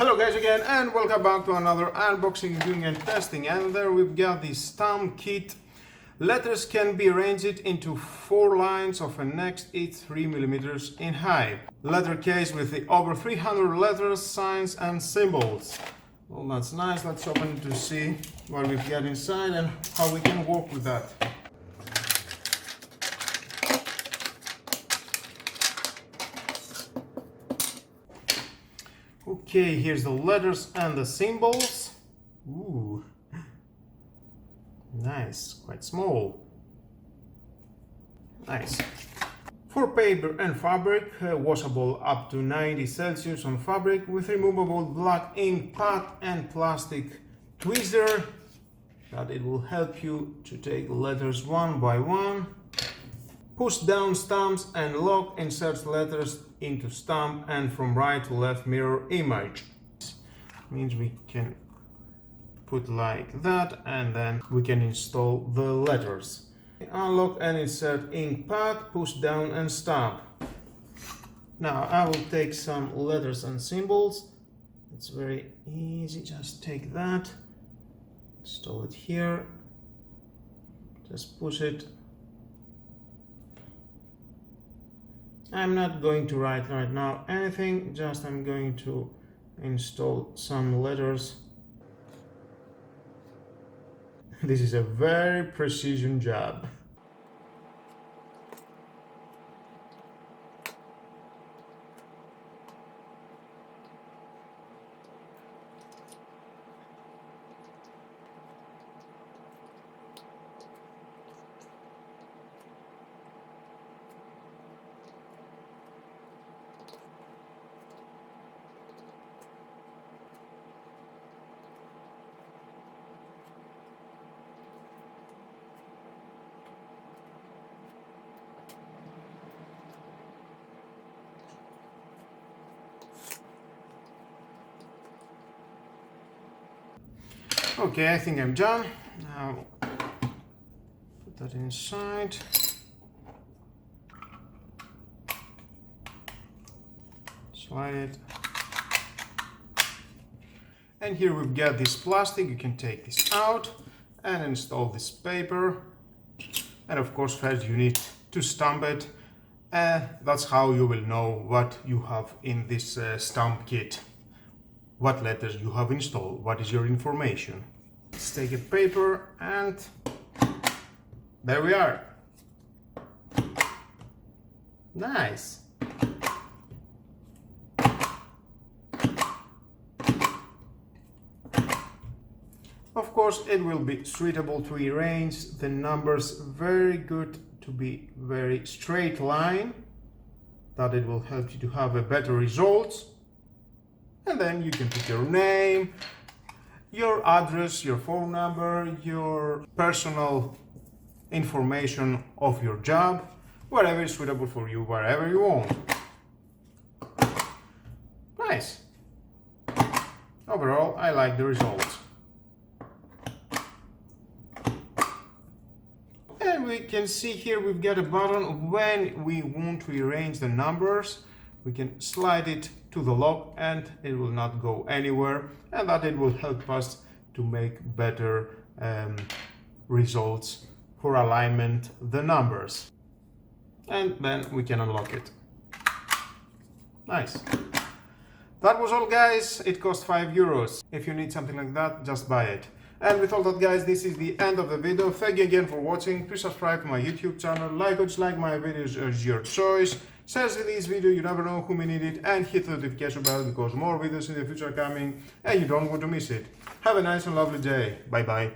Hello guys again, and welcome back to another unboxing, reviewing and testing. And there we've got the stamp kit. Letters can be arranged into 4 lines of a next each 3 millimeters in height. Letter case with the over 300 letters, signs and symbols. Well, that's nice. Let's open it to see what we've got inside and how we can work with that. Okay, here's the letters and the symbols. Ooh, nice, quite small. Nice. For paper and fabric, washable up to 90 Celsius on fabric with removable black ink pad and plastic tweezer that it will help you to take letters one by one. Push down stamps and lock inserts letters into stamp and from right to left mirror image. Means we can put like that and then we can install the letters. Unlock and insert ink pad, push down and stamp. Now I will take some letters and symbols. It's very easy, just take that, install it here, just push it. I'm not going to write right now anything, just I'm going to install some letters. This is a very precision job. Okay, I think I'm done. Now put that inside. Slide it. And here we've got this plastic. You can take this out and install this paper. And of course, first you need to stamp it. That's how you will know what you have in this stamp kit. What letters you have installed, what is your information. Let's take a paper and there we are. Nice. Of course, it will be suitable to arrange the numbers very good to be very straight line, that it will help you to have a better results. And then you can put your name, your address, your phone number, your personal information of your job, wherever is suitable for you, wherever you want. Nice. Overall, I like the results. And we can see here we've got a button when we want to rearrange the numbers. We can slide it to the lock and it will not go anywhere, and that it will help us to make better results for alignment the numbers. And then we can unlock it. Nice. That was all guys. It cost €5. If you need something like that, just buy it. And with all that guys, this is the end of the video. Thank you again for watching. Please subscribe to my YouTube channel, like or dislike my videos as your choice. Share this video, you never know who may need it, and hit the notification bell because more videos in the future are coming and you don't want to miss it. Have a nice and lovely day. Bye bye.